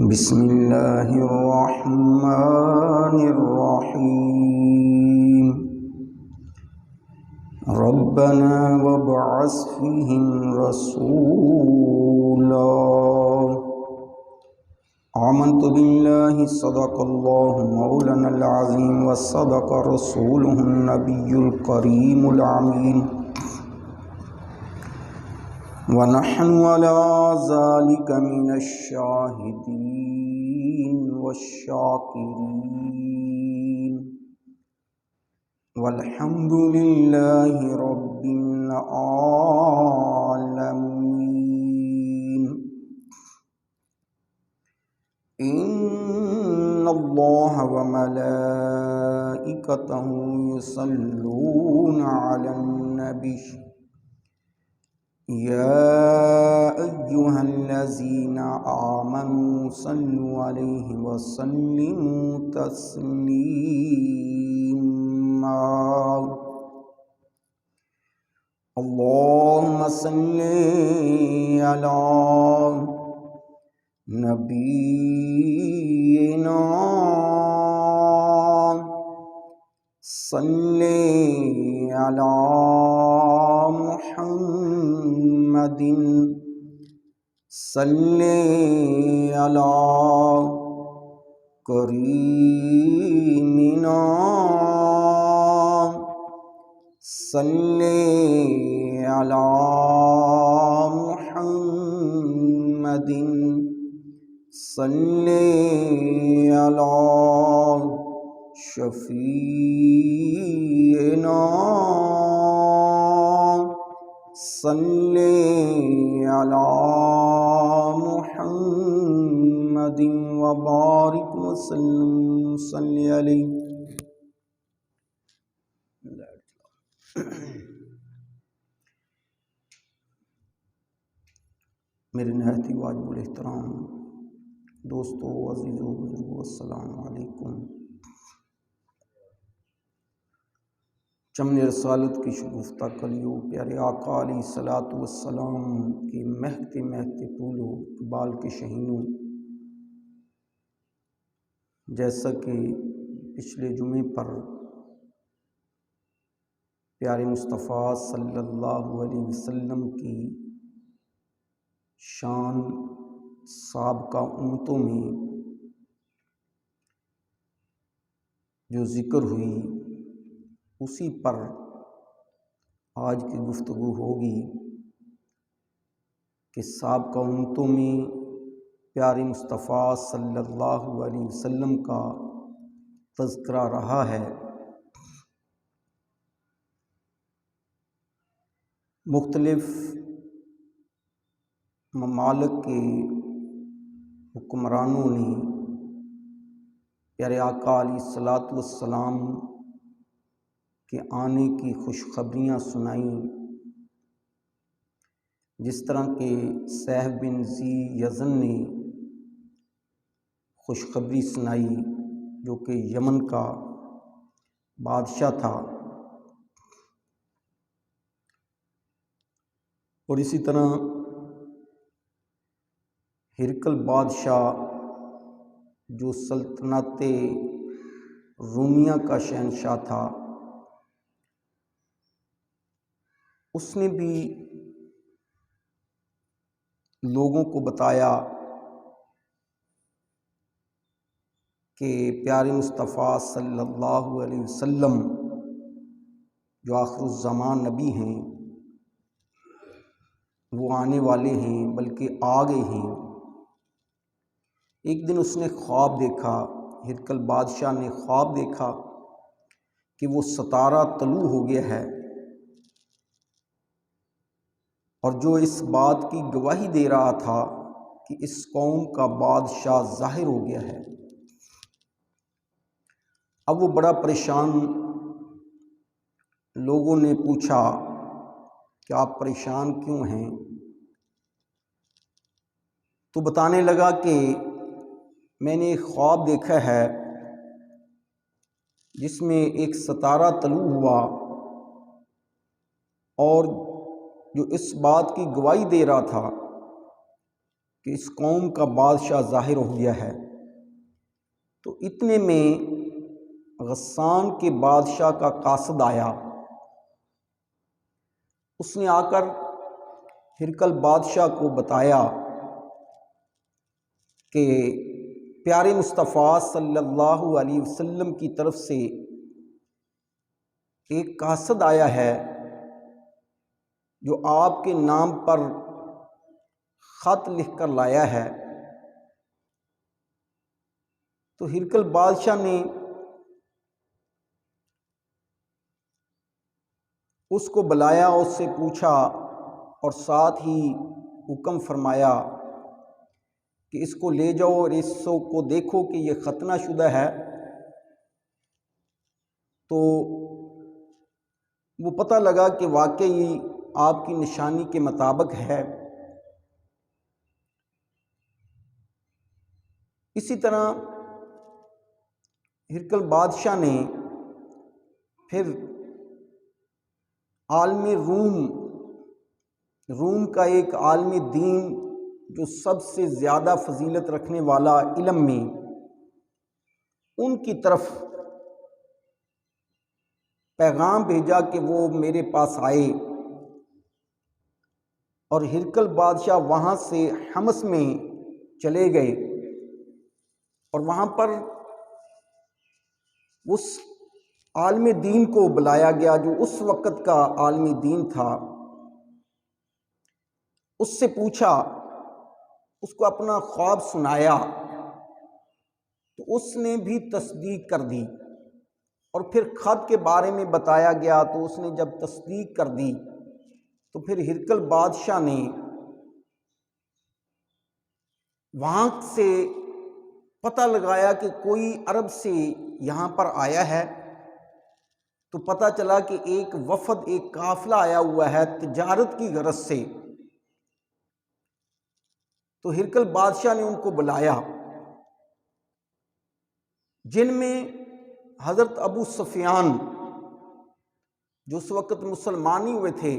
بسم اللہ الرحمن الرحیم ربنا وابعث فیہم رسولا آمنت باللہ صدق اللہ مولانا العظیم وصدق رسولہ النبی الکریم الامین ونحن على ذلك من الشاهدين والشاكرين والحمد لله رب العالمين إن الله وملائكته يصلون على النبي يا أيها الذين آمنوا صلوا عليه وسلموا تسليما اللهم صل على نبينا صل على محمد صل على كريمنا صل على محمد صل على شفيعنا صل على محمد وبارك وسلم صل عليه. میرے نہایت ہی واجب الاحترام دوستو، عزیزو، بزرگو، السلام علیکم. چمن رسالت کی شگفتہ کلیو پیارے آقا علیہ الصلاۃ والسلام کی مہکتے مہکتے پھولو بال کے شہینوں، جیسا کہ پچھلے جمعے پر پیارے مصطفیٰ صلی اللہ علیہ وسلم کی شان سابقہ امتوں میں جو ذکر ہوئی، اسی پر آج کی گفتگو ہوگی کہ سابقہ امتوں میں پیارے مصطفیٰ صلی اللہ علیہ وسلم کا تذکرہ رہا ہے. مختلف ممالک کے حکمرانوں نے پیارے آقا علیہ الصلاۃ والسلام کے آنے کی خوشخبریاں سنائیں، جس طرح کہ صہب بن ذی یزن نے خوشخبری سنائی جو کہ یمن کا بادشاہ تھا، اور اسی طرح ہرقل بادشاہ جو سلطنت رومیہ کا شہنشاہ تھا، اس نے بھی لوگوں کو بتایا کہ پیارے مصطفیٰ صلی اللہ علیہ وسلم جو آخر الزمان نبی ہیں وہ آنے والے ہیں، بلکہ آ گئے ہیں. ایک دن اس نے خواب دیکھا، ہرقل بادشاہ نے خواب دیکھا کہ وہ ستارہ طلوع ہو گیا ہے، اور جو اس بات کی گواہی دے رہا تھا کہ اس قوم کا بادشاہ ظاہر ہو گیا ہے. اب وہ بڑا پریشان. لوگوں نے پوچھا کہ آپ پریشان کیوں ہیں؟ تو بتانے لگا کہ میں نے ایک خواب دیکھا ہے جس میں ایک ستارہ طلوع ہوا اور جو اس بات کی گواہی دے رہا تھا کہ اس قوم کا بادشاہ ظاہر ہو گیا ہے۔ تو اتنے میں غسان کے بادشاہ کا قاصد آیا۔ اس نے آ کر ہرقل بادشاہ کو بتایا کہ پیارے مصطفیٰ صلی اللہ علیہ وسلم کی طرف سے ایک قاصد آیا ہے جو آپ کے نام پر خط لکھ کر لایا ہے۔ تو ہرقل بادشاہ نے اس کو بلایا، اس سے پوچھا اور ساتھ ہی حکم فرمایا کہ اس کو لے جاؤ اور اس کو دیکھو کہ یہ ختنہ شدہ ہے۔ تو وہ پتہ لگا کہ واقعی آپ کی نشانی کے مطابق ہے۔ اسی طرح ہرقل بادشاہ نے پھر عالم روم کا ایک عالم دین جو سب سے زیادہ فضیلت رکھنے والا علم میں، ان کی طرف پیغام بھیجا کہ وہ میرے پاس آئے، اور ہرقل بادشاہ وہاں سے حمص میں چلے گئے اور وہاں پر اس عالم دین کو بلایا گیا جو اس وقت کا عالم دین تھا۔ اس سے پوچھا، اس کو اپنا خواب سنایا، تو اس نے بھی تصدیق کر دی، اور پھر خط کے بارے میں بتایا گیا تو اس نے جب تصدیق کر دی تو پھر ہرقل بادشاہ نے وہاں سے پتہ لگایا کہ کوئی عرب سے یہاں پر آیا ہے۔ تو پتہ چلا کہ ایک وفد، ایک قافلہ آیا ہوا ہے تجارت کی غرض سے۔ تو ہرقل بادشاہ نے ان کو بلایا، جن میں حضرت ابو سفیان جو اس وقت مسلمان ہی ہوئے تھے،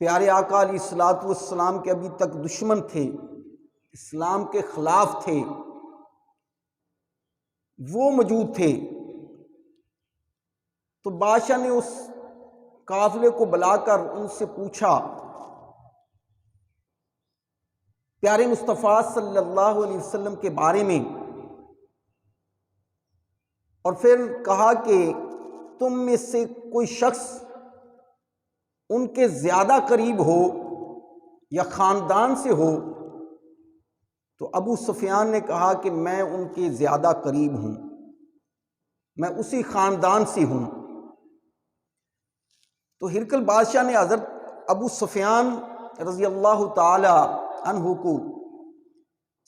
پیارے آقا علیہ الصلوۃ والسلام کے ابھی تک دشمن تھے، اسلام کے خلاف تھے، وہ موجود تھے۔ تو بادشاہ نے اس قافلے کو بلا کر ان سے پوچھا پیارے مصطفیٰ صلی اللہ علیہ وسلم کے بارے میں، اور پھر کہا کہ تم میں سے کوئی شخص ان کے زیادہ قریب ہو یا خاندان سے ہو؟ تو ابو سفیان نے کہا کہ میں ان کے زیادہ قریب ہوں، میں اسی خاندان سے ہوں۔ تو ہرقل بادشاہ نے حضرت ابو سفیان رضی اللہ تعالی عنہ کو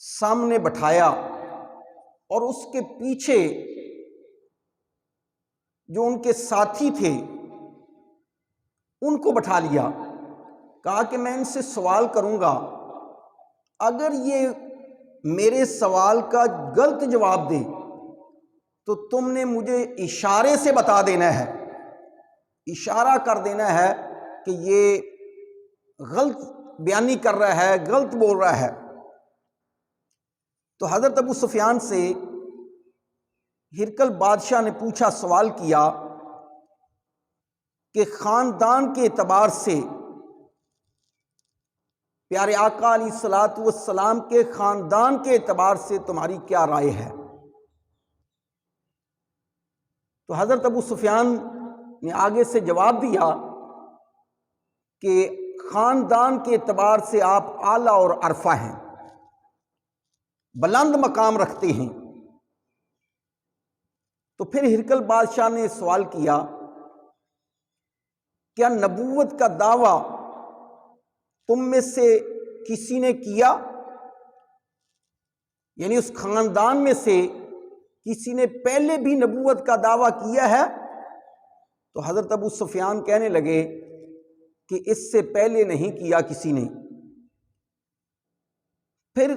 سامنے بٹھایا اور اس کے پیچھے جو ان کے ساتھی تھے ان کو بٹھا لیا۔ کہا کہ میں ان سے سوال کروں گا، اگر یہ میرے سوال کا غلط جواب دے تو تم نے مجھے اشارے سے بتا دینا ہے، اشارہ کر دینا ہے کہ یہ غلط بیانی کر رہا ہے، غلط بول رہا ہے۔ تو حضرت ابو سفیان سے ہرقل بادشاہ نے پوچھا، سوال کیا کہ خاندان کے اعتبار سے پیارے آقا علیہ الصلوۃ والسلام کے خاندان کے اعتبار سے تمہاری کیا رائے ہے؟ تو حضرت ابو سفیان نے آگے سے جواب دیا کہ خاندان کے اعتبار سے آپ اعلیٰ اور عرفہ ہیں، بلند مقام رکھتے ہیں۔ تو پھر ہرقل بادشاہ نے سوال کیا، کیا نبوت کا دعویٰ تم میں سے کسی نے کیا؟ یعنی اس خاندان میں سے کسی نے پہلے بھی نبوت کا دعویٰ کیا ہے؟ تو حضرت ابو سفیان کہنے لگے کہ اس سے پہلے نہیں کیا کسی نے۔ پھر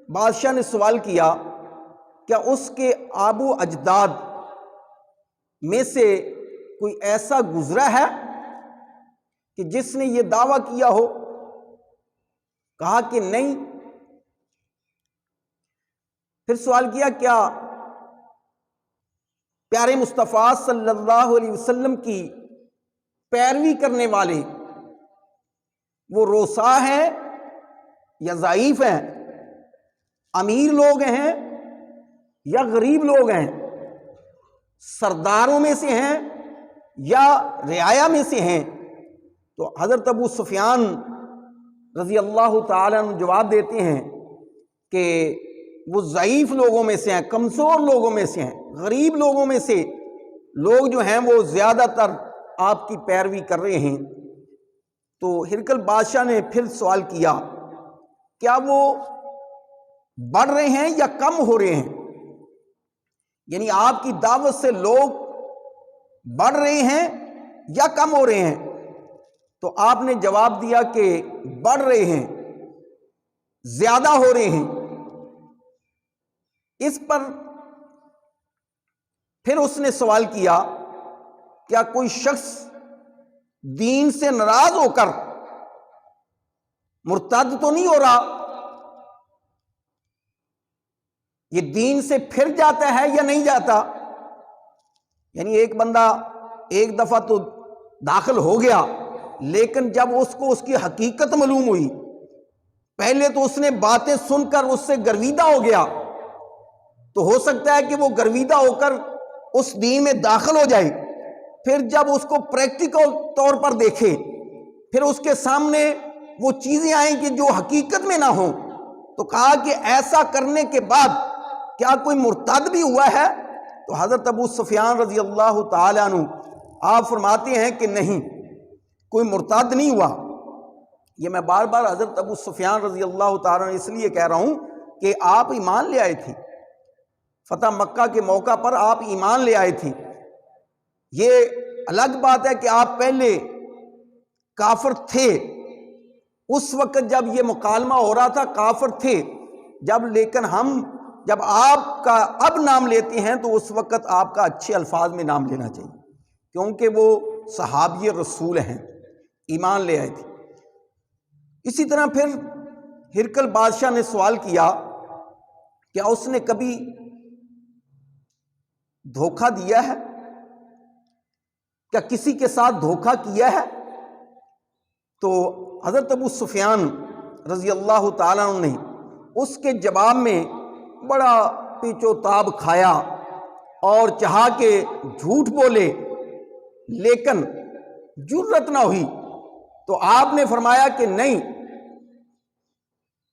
بادشاہ نے سوال کیا، کیا اس کے آب و اجداد میں سے کوئی ایسا گزرا ہے کہ جس نے یہ دعویٰ کیا ہو؟ کہا کہ نہیں۔ پھر سوال کیا کیا پیارے مصطفیٰ صلی اللہ علیہ وسلم کی پیروی کرنے والے وہ روسا ہیں یا ضعیف ہیں، امیر لوگ ہیں یا غریب لوگ ہیں، سرداروں میں سے ہیں یا رعایا میں سے ہیں؟ تو حضرت ابو سفیان رضی اللہ تعالیٰ عنہ جواب دیتے ہیں کہ وہ ضعیف لوگوں میں سے ہیں، کمزور لوگوں میں سے ہیں، غریب لوگوں میں سے لوگ جو ہیں وہ زیادہ تر آپ کی پیروی کر رہے ہیں۔ تو ہرقل بادشاہ نے پھر سوال کیا کیا وہ بڑھ رہے ہیں یا کم ہو رہے ہیں؟ یعنی آپ کی دعوت سے لوگ بڑھ رہے ہیں یا کم ہو رہے ہیں؟ تو آپ نے جواب دیا کہ بڑھ رہے ہیں، زیادہ ہو رہے ہیں۔ اس پر پھر اس نے سوال کیا کیا کوئی شخص دین سے ناراض ہو کر مرتد تو نہیں ہو رہا؟ یہ دین سے پھر جاتا ہے یا نہیں جاتا؟ یعنی ایک بندہ ایک دفعہ تو داخل ہو گیا، لیکن جب اس کو اس کی حقیقت معلوم ہوئی، پہلے تو اس نے باتیں سن کر اس سے گرویدہ ہو گیا، تو ہو سکتا ہے کہ وہ گرویدہ ہو کر اس دین میں داخل ہو جائے، پھر جب اس کو پریکٹیکل طور پر دیکھے، پھر اس کے سامنے وہ چیزیں آئیں کہ جو حقیقت میں نہ ہوں، تو کہا کہ ایسا کرنے کے بعد کیا کوئی مرتد بھی ہوا ہے؟ تو حضرت ابو سفیان رضی اللہ تعالیٰ عنہ آپ فرماتے ہیں کہ نہیں، کوئی مرتد نہیں ہوا۔ یہ میں بار بار حضرت ابو سفیان رضی اللہ تعالیٰ عنہ اس لیے کہہ رہا ہوں کہ آپ ایمان لے آئے تھے، فتح مکہ کے موقع پر آپ ایمان لے آئے تھے۔ یہ الگ بات ہے کہ آپ پہلے کافر تھے، اس وقت جب یہ مکالمہ ہو رہا تھا کافر تھے، لیکن ہم جب آپ کا اب نام لیتے ہیں تو اس وقت آپ کا اچھے الفاظ میں نام لینا چاہیے، کیونکہ وہ صحابی رسول ہیں، ایمان لے آئے تھے۔ اسی طرح پھر ہرقل بادشاہ نے سوال کیا کیا اس نے کبھی دھوکہ دیا ہے؟ کیا کسی کے ساتھ دھوکہ کیا ہے؟ تو حضرت ابو سفیان رضی اللہ تعالیٰ عنہ نے اس کے جواب میں بڑا پیچ و تاب کھایا اور چاہا کہ جھوٹ بولے، لیکن جرت نہ ہوئی، تو آپ نے فرمایا کہ نہیں،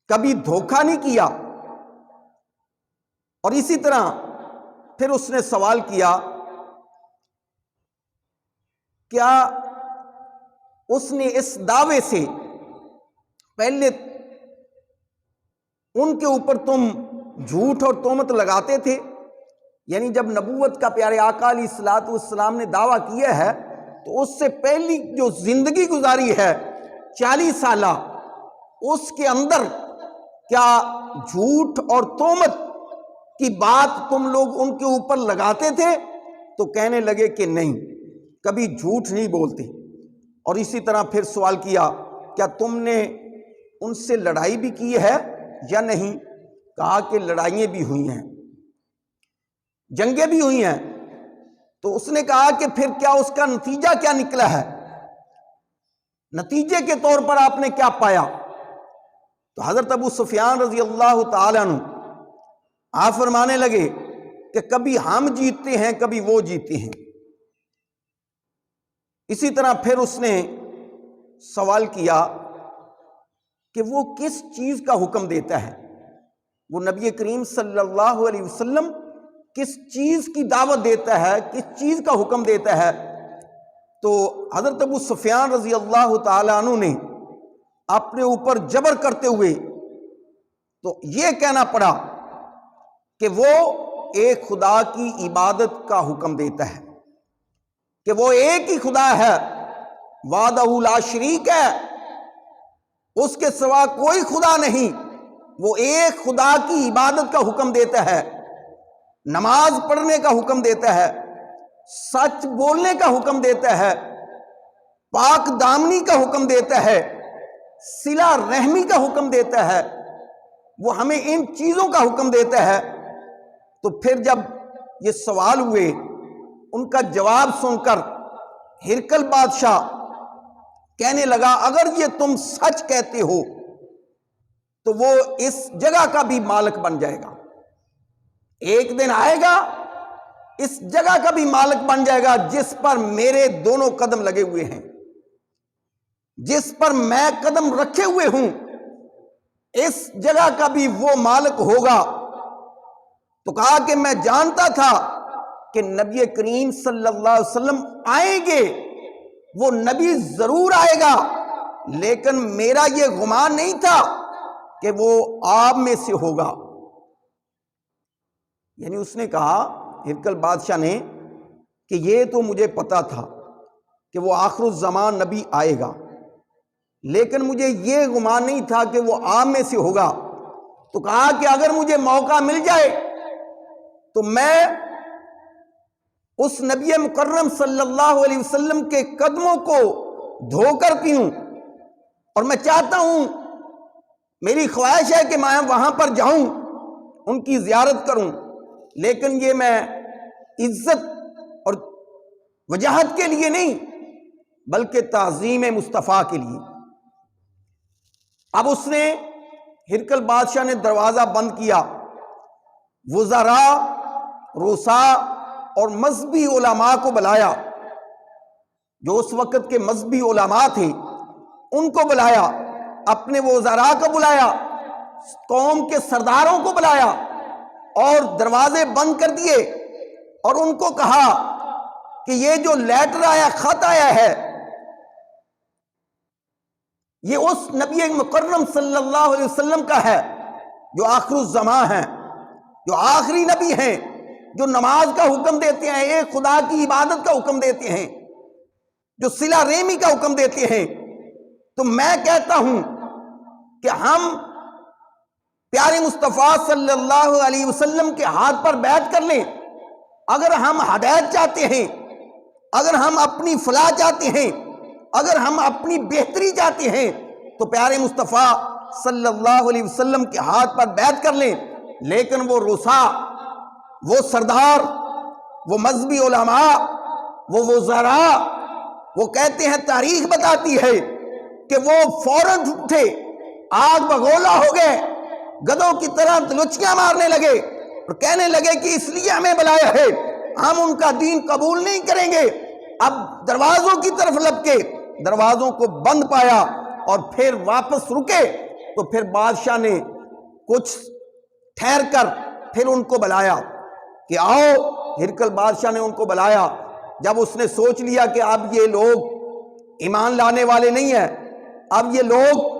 کبھی دھوکہ نہیں کیا۔ اور اسی طرح پھر اس نے سوال کیا کیا اس نے اس دعوے سے پہلے ان کے اوپر تم جھوٹ اور تہمت لگاتے تھے؟ یعنی جب نبوت کا پیارے آقا علیہ الصلوۃ والسلام نے دعویٰ کیا ہے تو اس سے پہلی جو زندگی گزاری ہے 40 سالہ، اس کے اندر کیا جھوٹ اور تہمت کی بات تم لوگ ان کے اوپر لگاتے تھے؟ تو کہنے لگے کہ نہیں، کبھی جھوٹ نہیں بولتے۔ اور اسی طرح پھر سوال کیا کیا تم نے ان سے لڑائی بھی کی ہے یا نہیں؟ کہا کہ لڑائیاں بھی ہوئی ہیں، جنگیں بھی ہوئی ہیں۔ تو اس نے کہا کہ پھر کیا اس کا نتیجہ کیا نکلا ہے؟ نتیجے کے طور پر آپ نے کیا پایا؟ تو حضرت ابو سفیان رضی اللہ تعالیٰ عنہ آپ فرمانے لگے کہ کبھی ہم جیتتے ہیں، کبھی وہ جیتے ہیں۔ اسی طرح پھر اس نے سوال کیا کہ وہ کس چیز کا حکم دیتا ہے، وہ نبی کریم صلی اللہ علیہ وسلم کس چیز کی دعوت دیتا ہے، کس چیز کا حکم دیتا ہے؟ تو حضرت ابو سفیان رضی اللہ تعالیٰ عنہ نے اپنے اوپر جبر کرتے ہوئے تو یہ کہنا پڑا کہ وہ ایک خدا کی عبادت کا حکم دیتا ہے، کہ وہ ایک ہی خدا ہے، وحدہ لا شریک ہے، اس کے سوا کوئی خدا نہیں، وہ ایک خدا کی عبادت کا حکم دیتا ہے، نماز پڑھنے کا حکم دیتا ہے، سچ بولنے کا حکم دیتا ہے، پاک دامنی کا حکم دیتا ہے، صلہ رحمی کا حکم دیتا ہے، وہ ہمیں ان چیزوں کا حکم دیتا ہے، تو پھر جب یہ سوال ہوئے ان کا جواب سن کر ہرقل بادشاہ کہنے لگا اگر یہ تم سچ کہتے ہو تو وہ اس جگہ کا بھی مالک بن جائے گا، ایک دن آئے گا اس جگہ کا بھی مالک بن جائے گا جس پر میرے دونوں قدم لگے ہوئے ہیں، جس پر میں قدم رکھے ہوئے ہوں، اس جگہ کا بھی وہ مالک ہوگا۔ تو کہا کہ میں جانتا تھا کہ نبی کریم صلی اللہ علیہ وسلم آئیں گے، وہ نبی ضرور آئے گا، لیکن میرا یہ گمان نہیں تھا کہ وہ آپ میں سے ہوگا۔ یعنی اس نے کہا ہرقل بادشاہ نے کہ یہ تو مجھے پتا تھا کہ وہ آخر الزمان نبی آئے گا، لیکن مجھے یہ گمان نہیں تھا کہ وہ آپ میں سے ہوگا۔ تو کہا کہ اگر مجھے موقع مل جائے تو میں اس نبی مکرم صلی اللہ علیہ وسلم کے قدموں کو دھو کر پیوں، اور میں چاہتا ہوں، میری خواہش ہے کہ میں وہاں پر جاؤں، ان کی زیارت کروں، لیکن یہ میں عزت اور وجاہت کے لیے نہیں بلکہ تعظیم مصطفیٰ کے لیے۔ اب اس نے ہرقل بادشاہ نے دروازہ بند کیا، وزراء، رؤساء اور مذہبی علماء کو بلایا، جو اس وقت کے مذہبی علماء تھے ان کو بلایا، اپنے وزراء کو بلایا، قوم کے سرداروں کو بلایا اور دروازے بند کر دیے، اور ان کو کہا کہ یہ جو لیٹر آیا، خط آیا ہے، یہ اس نبی مکرم صلی اللہ علیہ وسلم کا ہے جو آخر الزمان ہیں، جو آخری نبی ہیں، جو نماز کا حکم دیتے ہیں، ایک خدا کی عبادت کا حکم دیتے ہیں، جو صلہ رحمی کا حکم دیتے ہیں۔ تو میں کہتا ہوں کہ ہم پیارے مصطفیٰ صلی اللہ علیہ وسلم کے ہاتھ پر بیعت کر لیں۔ اگر ہم ہدایت چاہتے ہیں، اگر ہم اپنی فلاح چاہتے ہیں، اگر ہم اپنی بہتری چاہتے ہیں تو پیارے مصطفیٰ صلی اللہ علیہ وسلم کے ہاتھ پر بیعت کر لیں۔ لیکن وہ رؤساء، وہ سردار، وہ مذہبی علماء، وہ وزراء، وہ کہتے ہیں، تاریخ بتاتی ہے کہ وہ فوراً اٹھے، آگ بگولا ہو گئے، گدوں کی طرح دلچیاں مارنے لگے اور کہنے لگے کہ اس لیے ہمیں بلایا ہے، ہم ان کا دین قبول نہیں کریں گے۔ اب دروازوں کی طرف لپکے، دروازوں کو بند پایا اور پھر واپس رکے، تو پھر بادشاہ نے کچھ ٹھہر کر پھر ان کو بلایا کہ آؤ۔ ہرقل بادشاہ نے ان کو بلایا، جب اس نے سوچ لیا کہ اب یہ لوگ ایمان لانے والے نہیں ہیں، اب یہ لوگ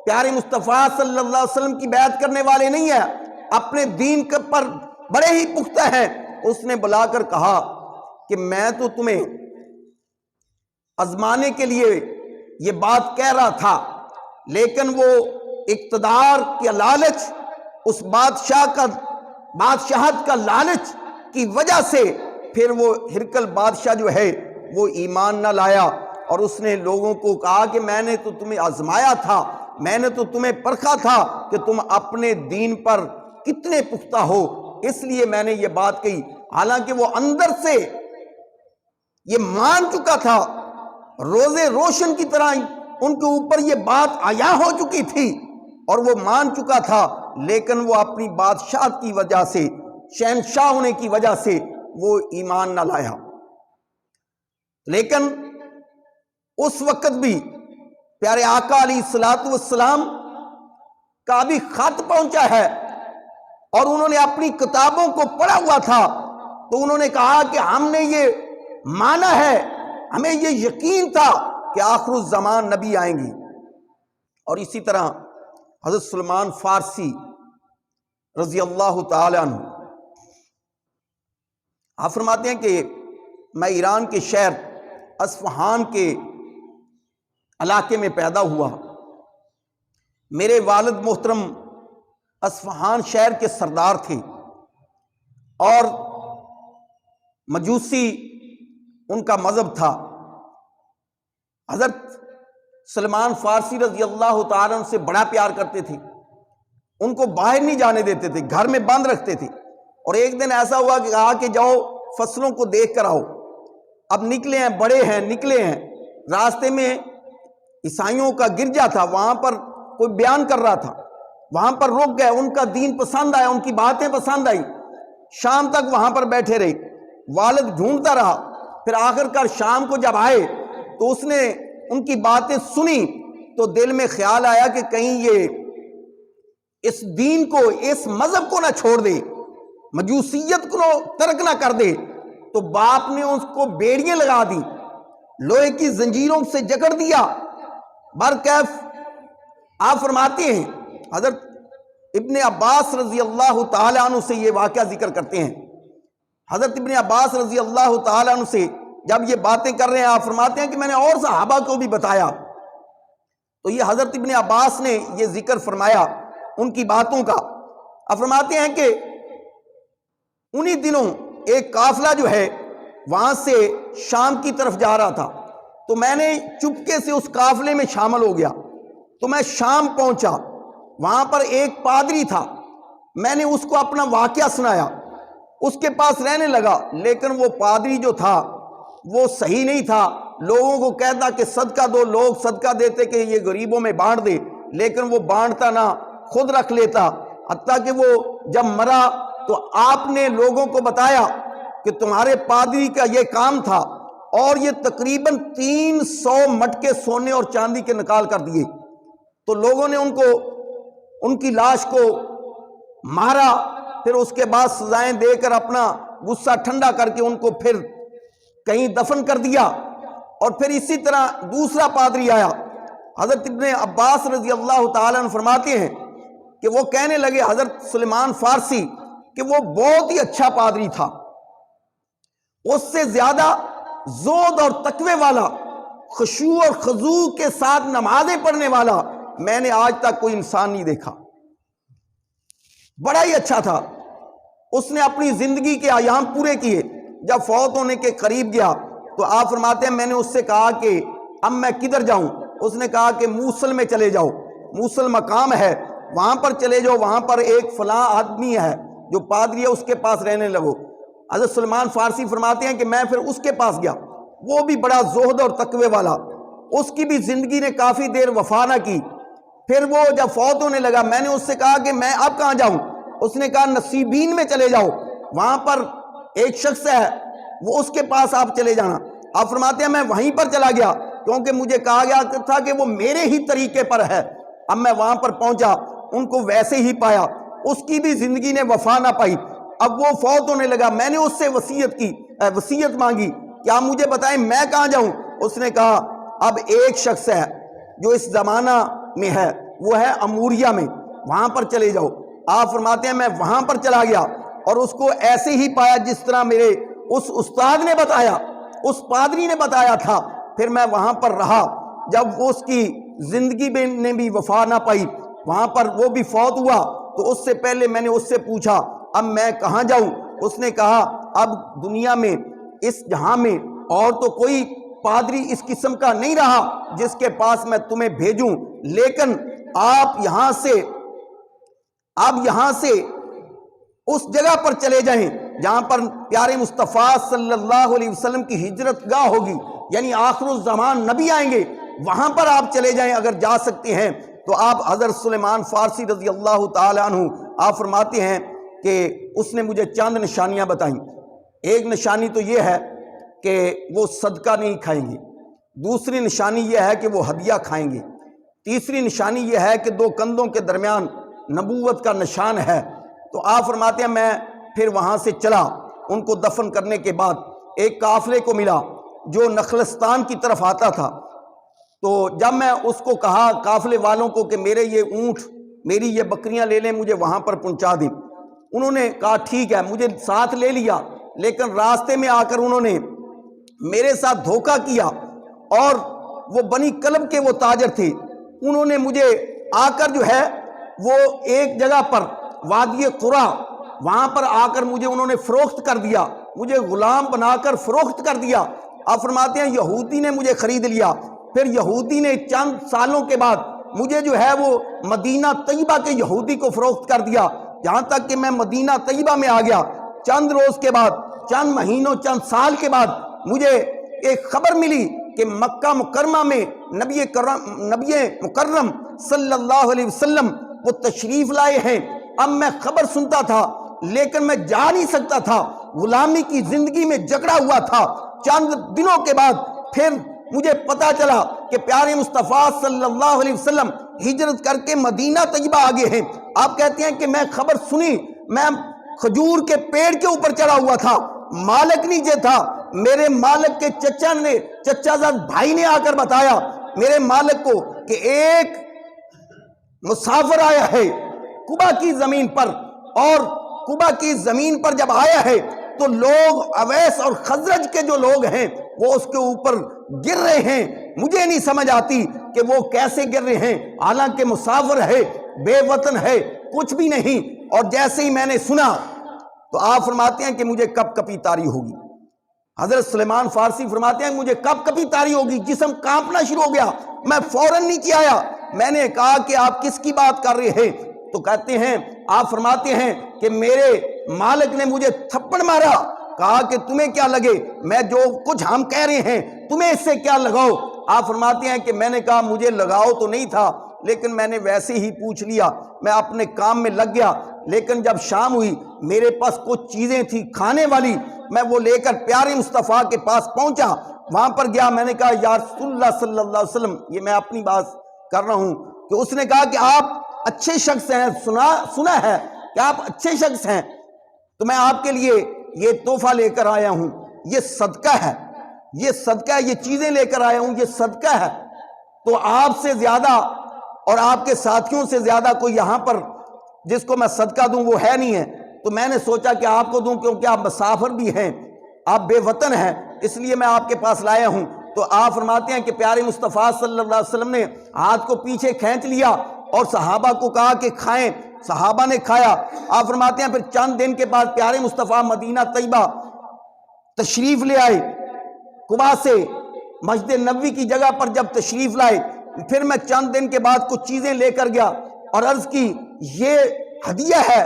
پیارے مصطفیٰ صلی اللہ علیہ وسلم کی بیعت کرنے والے نہیں ہیں، اپنے دین پر بڑے ہی پختہ ہیں، اس نے بلا کر کہا کہ میں تو تمہیں آزمانے کے لیے یہ بات کہہ رہا تھا، لیکن وہ اقتدار کا لالچ، اس بادشاہت کا لالچ کی وجہ سے پھر وہ ہرقل بادشاہ جو ہے وہ ایمان نہ لایا، اور اس نے لوگوں کو کہا کہ میں نے تو تمہیں آزمایا تھا، میں نے تو تمہیں پرکھا تھا کہ تم اپنے دین پر کتنے پختہ ہو، اس لیے میں نے یہ بات کہی۔ حالانکہ وہ اندر سے یہ مان چکا تھا، روزے روشن کی طرح ان کے اوپر یہ بات عیاں ہو چکی تھی اور وہ مان چکا تھا، لیکن وہ اپنی بادشاہت کی وجہ سے، شہنشاہ ہونے کی وجہ سے وہ ایمان نہ لایا۔ لیکن اس وقت بھی پیارے آقا علیہ الصلوۃ والسلام کا بھی خط پہنچا ہے اور انہوں نے اپنی کتابوں کو پڑھا ہوا تھا، تو انہوں نے کہا کہ ہم نے یہ مانا ہے، ہمیں یہ یقین تھا کہ آخر الزمان نبی آئیں گے۔ اور اسی طرح حضرت سلمان فارسی رضی اللہ تعالی عنہ آپ فرماتے ہیں کہ میں ایران کے شہر اصفہان کے علاقے میں پیدا ہوا، میرے والد محترم اصفہان شہر کے سردار تھے اور مجوسی ان کا مذہب تھا۔ حضرت سلمان فارسی رضی اللہ تعالیٰ عنہ سے بڑا پیار کرتے تھے، ان کو باہر نہیں جانے دیتے تھے، گھر میں بند رکھتے تھے۔ اور ایک دن ایسا ہوا کہ کہا کہ جاؤ فصلوں کو دیکھ کر آؤ۔ اب نکلے ہیں، بڑے ہیں، نکلے ہیں، راستے میں عیسائیوں کا گرجا تھا، وہاں پر کوئی بیان کر رہا تھا، وہاں پر رک گئے، ان کا دین پسند آیا، ان کی باتیں پسند آئی، شام تک وہاں پر بیٹھے رہے۔ والد ڈھونڈتا رہا، پھر آخر کار شام کو جب آئے تو اس نے ان کی باتیں سنی تو دل میں خیال آیا کہ کہیں یہ اس دین کو، اس مذہب کو نہ چھوڑ دے، مجوسیت کو ترک نہ کر دے۔ تو باپ نے اس کو بیڑیاں لگا دی، لوہے کی زنجیروں سے جکڑ دیا۔ برکیف آپ فرماتے ہیں، حضرت ابن عباس رضی اللہ تعالیٰ عنہ سے یہ واقعہ ذکر کرتے ہیں، حضرت ابن عباس رضی اللہ تعالیٰ عنہ سے جب یہ باتیں کر رہے ہیں، آپ فرماتے ہیں کہ میں نے اور صحابہ کو بھی بتایا، تو یہ حضرت ابن عباس نے یہ ذکر فرمایا ان کی باتوں کا۔ آپ فرماتے ہیں کہ انہی دنوں ایک قافلہ جو ہے وہاں سے شام کی طرف جا رہا تھا، تو میں نے چپکے سے اس قافلے میں شامل ہو گیا۔ تو میں شام پہنچا، وہاں پر ایک پادری تھا، میں نے اس کو اپنا واقعہ سنایا، اس کے پاس رہنے لگا، لیکن وہ پادری جو تھا وہ صحیح نہیں تھا، لوگوں کو کہتا کہ صدقہ دو، لوگ صدقہ دیتے کہ یہ غریبوں میں بانٹ دے، لیکن وہ بانٹتا نہ، خود رکھ لیتا۔ حتیٰ کہ وہ جب مرا تو آپ نے لوگوں کو بتایا کہ تمہارے پادری کا یہ کام تھا، اور یہ تقریباً 300 مٹکے سونے اور چاندی کے نکال کر دیے۔ تو لوگوں نے ان کی لاش کو مارا، پھر اس کے بعد سزائیں دے کر اپنا غصہ ٹھنڈا کر کے ان کو پھر کہیں دفن کر دیا۔ اور پھر اسی طرح دوسرا پادری آیا، حضرت ابن عباس رضی اللہ تعالیٰ عنہ فرماتے ہیں کہ وہ کہنے لگے حضرت سلمان فارسی کہ وہ بہت ہی اچھا پادری تھا، اس سے زیادہ زہد اور تقوی والا، خشوع اور خضوع کے ساتھ نمازیں پڑھنے والا میں نے آج تک کوئی انسان نہیں دیکھا، بڑا ہی اچھا تھا۔ اس نے اپنی زندگی کے ایام پورے کیے، جب فوت ہونے کے قریب گیا تو آپ فرماتے ہیں میں نے اس سے کہا کہ اب میں کدھر جاؤں؟ اس نے کہا کہ موصل میں چلے جاؤ، موصل مقام ہے، وہاں پر چلے جاؤ، وہاں پر ایک فلاں آدمی ہے جو پادری ہے، اس کے پاس رہنے لگو۔ حضرت سلمان فارسی فرماتے ہیں کہ میں پھر اس کے پاس گیا، وہ بھی بڑا زہد اور تقوی والا، اس کی بھی زندگی نے کافی دیر وفا نہ کی۔ پھر وہ جب فوت ہونے لگا میں نے اس سے کہا کہ میں اب کہاں جاؤں؟ اس نے کہا نصیبین میں چلے جاؤ، وہاں پر ایک شخص ہے، وہ اس کے پاس آپ چلے جانا۔ آپ فرماتے ہیں میں وہیں پر چلا گیا، کیونکہ مجھے کہا گیا تھا کہ وہ میرے ہی طریقے پر ہے۔ اب میں وہاں پر پہنچا، ان کو ویسے ہی پایا، اس کی بھی زندگی نے وفا نہ پائی۔ اب وہ فوت ہونے لگا، میں نے اس سے وصیت مانگی کہ آپ مجھے بتائیں میں کہاں جاؤں؟ اس نے کہا اب ایک شخص ہے جو اس زمانہ میں ہے، وہ ہے اموریہ میں، وہاں پر چلے جاؤ۔ آپ فرماتے ہیں میں وہاں پر چلا گیا اور اس کو ایسے ہی پایا جس طرح میرے اس استاد نے بتایا، اس پادری نے بتایا تھا۔ پھر میں وہاں پر رہا، جب اس کی زندگی نے بھی وفا نہ پائی، وہاں پر وہ بھی فوت ہوا، تو اس سے پہلے میں نے اس سے پوچھا اب میں کہاں جاؤں؟ اس نے کہا اب دنیا میں اس جہاں میں اور تو کوئی پادری اس قسم کا نہیں رہا جس کے پاس میں تمہیں بھیجوں، لیکن آپ یہاں سے اس جگہ پر چلے جائیں جہاں پر پیارے مصطفیٰ صلی اللہ علیہ وسلم کی ہجرت گاہ ہوگی، یعنی آخر الزمان نبی آئیں گے، وہاں پر آپ چلے جائیں اگر جا سکتے ہیں۔ تو آپ حضرت سلیمان فارسی رضی اللہ تعالیٰ عنہ آپ فرماتے ہیں کہ اس نے مجھے چند نشانیاں بتائیں۔ ایک نشانی تو یہ ہے کہ وہ صدقہ نہیں کھائیں گے، دوسری نشانی یہ ہے کہ وہ ہدیہ کھائیں گے، تیسری نشانی یہ ہے کہ دو کندھوں کے درمیان نبوت کا نشان ہے۔ تو آپ فرماتے ہیں میں پھر وہاں سے چلا، ان کو دفن کرنے کے بعد ایک قافلے کو ملا جو نخلستان کی طرف آتا تھا۔ تو جب میں اس کو کہا قافلے والوں کو کہ میرے یہ اونٹ، میری یہ بکریاں لے لیں، مجھے وہاں پر پہنچا دیں، انہوں نے کہا ٹھیک ہے، مجھے ساتھ لے لیا، لیکن راستے میں آ کر انہوں نے میرے ساتھ دھوکہ کیا، اور وہ بنی کلب کے وہ تاجر تھے، انہوں نے مجھے آ کر جو ہے وہ ایک جگہ پر وادی قرا، وہاں پر آ کر مجھے انہوں نے فروخت کر دیا، مجھے غلام بنا کر فروخت کر دیا۔ آپ فرماتے ہیں یہودی نے مجھے خرید لیا، پھر یہودی نے چند سالوں کے بعد مجھے جو ہے وہ مدینہ طیبہ کے یہودی کو فروخت کر دیا، یہاں تک کہ میں مدینہ طیبہ میں آ گیا۔ چند روز کے بعد، چند مہینوں، چند سال کے بعد مجھے ایک خبر ملی کہ مکہ مکرمہ میں نبی مکرم صلی اللہ علیہ وسلم وہ تشریف لائے ہیں۔ اب میں خبر سنتا تھا لیکن میں جا نہیں سکتا تھا، غلامی کی زندگی میں جکڑا ہوا تھا۔ چند دنوں کے بعد پھر مجھے پتا چلا کہ پیارے مصطفیٰ صلی اللہ علیہ وسلم ہجرت کر کے مدینہ طیبہ آگے ہیں۔ آپ کہتے ہیں کہ میں خبر سنی، میں کھجور کے پیڑ کے اوپر چڑھا ہوا تھا، مالک نیچے تھا۔ میرے مالک کے چچا زاد بھائی نے آ کر بتایا میرے مالک کو کہ ایک مسافر آیا ہے قبا کی زمین پر، اور قبا کی زمین پر جب آیا ہے تو لوگ اویس اور خزرج کے جو لوگ ہیں وہ اس کے اوپر گر رہے ہیں۔ مجھے نہیں سمجھ آتی کہ وہ کیسے گر رہے ہیں، حالانکہ مسافر ہے، بے وطن ہے، کچھ بھی نہیں۔ اور جیسے ہی میں نے سنا تو آپ فرماتے ہیں کہ مجھے کپ کپی طاری ہوگی۔ حضرت سلیمان فارسی فرماتے ہیں مجھے کپ کپی طاری ہوگی، جسم کانپنا شروع ہو گیا۔ میں فوراً نیچے آیا، میں نے کہا کہ آپ کس کی بات کر رہے ہیں؟ تو کہتے ہیں، آپ فرماتے ہیں کہ میرے مالک نے مجھے تھپڑ مارا، کہا کہ تمہیں کیا لگے، میں جو کچھ ہم کہہ رہے ہیں تمہیں اس سے کیا لگاؤ؟ آپ فرماتے ہیں کہ میں نے کہا مجھے لگاؤ تو نہیں تھا، لیکن میں نے ویسے ہی پوچھ لیا، میں اپنے کام میں لگ گیا۔ لیکن جب شام ہوئی میرے پاس کچھ چیزیں تھی کھانے والی، میں وہ لے کر پیارے مصطفیٰ کے پاس پہنچا، وہاں پر گیا، میں نے کہا یا رسول اللہ صلی اللہ علیہ وسلم، یہ میں اپنی بات کر رہا ہوں، کہ اس نے کہا کہ آپ اچھے شخص ہیں، سنا ہے کہ آپ اچھے شخص ہیں، تو میں آپ کے لیے یہ تحفہ لے کر آیا ہوں، یہ صدقہ ہے، یہ صدقہ ہے، یہ چیزیں لے کر آیا ہوں، یہ صدقہ ہے۔ تو آپ سے زیادہ اور آپ کے ساتھیوں سے زیادہ کوئی یہاں پر جس کو میں صدقہ دوں وہ ہے نہیں ہے، تو میں نے سوچا کہ آپ کو دوں، کیونکہ آپ مسافر بھی ہیں، آپ بے وطن ہیں، اس لیے میں آپ کے پاس لایا ہوں۔ تو آپ فرماتے ہیں کہ پیارے مصطفیٰ صلی اللہ علیہ وسلم نے ہاتھ کو پیچھے کھینچ لیا اور صحابہ کو کہا کہ کھائیں، صحابہ نے کھایا۔ آپ فرماتے ہیں پھر چند دن کے بعد پیارے مصطفیٰ مدینہ طیبہ تشریف لے آئے، قبا سے مسجد نبوی کی جگہ پر جب تشریف لائے، پھر میں چند دن کے بعد کچھ چیزیں لے کر گیا اور عرض کی یہ ہدیہ ہے،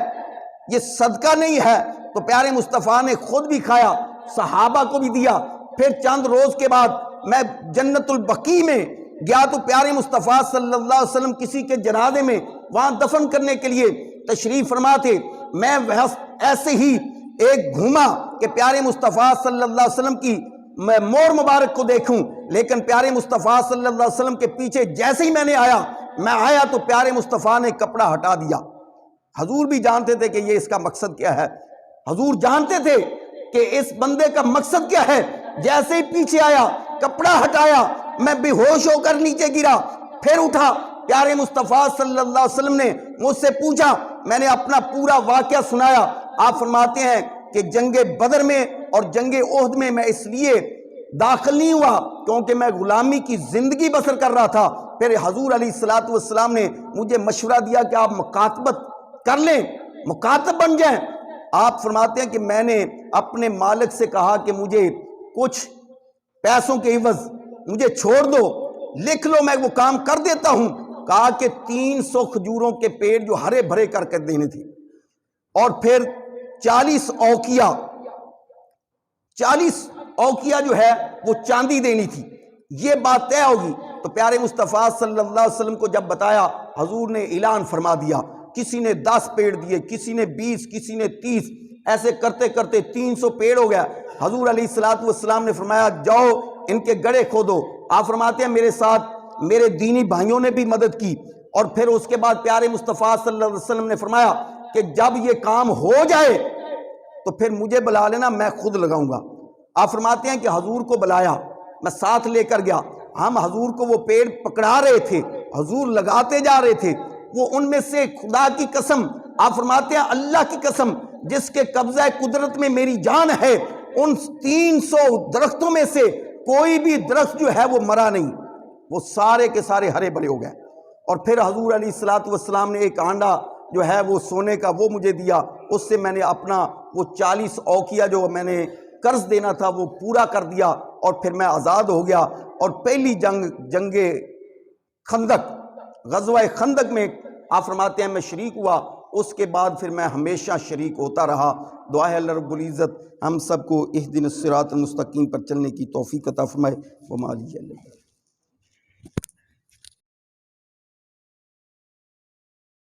یہ صدقہ نہیں ہے۔ تو پیارے مصطفیٰ نے خود بھی کھایا، صحابہ کو بھی دیا۔ پھر چند روز کے بعد میں جنت البقیع میں گیا تو پیارے مصطفیٰ صلی اللہ علیہ وسلم کسی کے جنازے میں وہاں دفن کرنے کے لیے تشریف فرما تھے۔ میں ایسے ہی ایک گھوما کہ پیارے مصطفیٰ صلی اللہ علیہ وسلم کی میں مور مبارک کو دیکھوں، لیکن پیارے مصطفیٰ صلی اللہ علیہ وسلم کے پیچھے جیسے ہی میں آیا تو پیارے مصطفیٰ نے کپڑا ہٹا دیا۔ حضور بھی جانتے تھے کہ یہ اس کا مقصد کیا ہے، حضور جانتے تھے کہ اس بندے کا مقصد کیا ہے۔ جیسے ہی پیچھے آیا، کپڑا ہٹایا، میں بے ہوش ہو کر نیچے گرا، پھر اٹھا۔ پیارے مصطفیٰ صلی اللہ علیہ وسلم نے مجھ سے پوچھا، میں نے اپنا پورا واقعہ سنایا۔ آپ فرماتے ہیں کہ جنگ بدر میں اور جنگ احد میں میں اس لیے داخل نہیں ہوا کیونکہ میں غلامی کی زندگی بسر کر رہا تھا۔ پھر حضور علیہ الصلوۃ والسلام نے مجھے مشورہ دیا کہ آپ مکاتبت کر لیں، مکاتب بن جائیں۔ آپ فرماتے ہیں کہ میں نے اپنے مالک سے کہا کہ مجھے کچھ پیسوں کے عوض مجھے چھوڑ دو، لکھ لو، میں وہ کام کر دیتا ہوں۔ کہا کہ 300 کھجوروں کے پیڑ جو ہرے بھرے کر کے دینے تھے، اور پھر 40 اوقیہ جو ہے وہ چاندی دینی تھی، یہ بات طے ہوگی۔ تو پیارے مصطفیٰ صلی اللہ علیہ وسلم کو جب بتایا، حضور نے اعلان فرما دیا، کسی نے 10 پیڑ دیے، کسی نے 20، کسی نے 30، ایسے کرتے کرتے 300 پیڑ ہو گیا۔ حضور علیہ الصلوۃ والسلام نے فرمایا جاؤ ان کے گڑھے کھودو۔ آپ فرماتے ہیں میرے ساتھ میرے دینی بھائیوں نے بھی مدد کی، اور پھر اس کے بعد پیارے مصطفیٰ صلی اللہ علیہ وسلم نے فرمایا کہ جب یہ کام ہو جائے تو پھر مجھے بلا لینا، میں خود لگاؤں گا۔ آپ فرماتے ہیں کہ حضور کو بلایا، میں ساتھ لے کر گیا، ہم حضور کو وہ پیڑ پکڑا رہے تھے، حضور لگاتے جا رہے تھے۔ وہ ان میں سے خدا کی قسم، آپ فرماتے ہیں اللہ کی قسم جس کے قبضہ قدرت میں میری جان ہے، ان 300 درختوں میں سے کوئی بھی درخت جو ہے وہ مرا نہیں، وہ سارے کے سارے ہرے بھرے ہو گئے۔ اور پھر حضور علیہ الصلوۃ والسلام نے ایک آنڈا جو ہے وہ سونے کا وہ مجھے دیا، اس سے میں نے اپنا وہ 40 اوقیہ جو میں نے قرض دینا تھا وہ پورا کر دیا، اور پھر میں آزاد ہو گیا، اور پہلی جنگ خندق، غزوہ خندق میں آپ فرماتے ہیں میں شریک ہوا، اس کے بعد پھر میں ہمیشہ شریک ہوتا رہا۔ دعا ہے اللہ رب العزت ہم سب کو اہدنا الصراط المستقیم پر چلنے کی توفیق عطا فرمائے۔ وما علیہ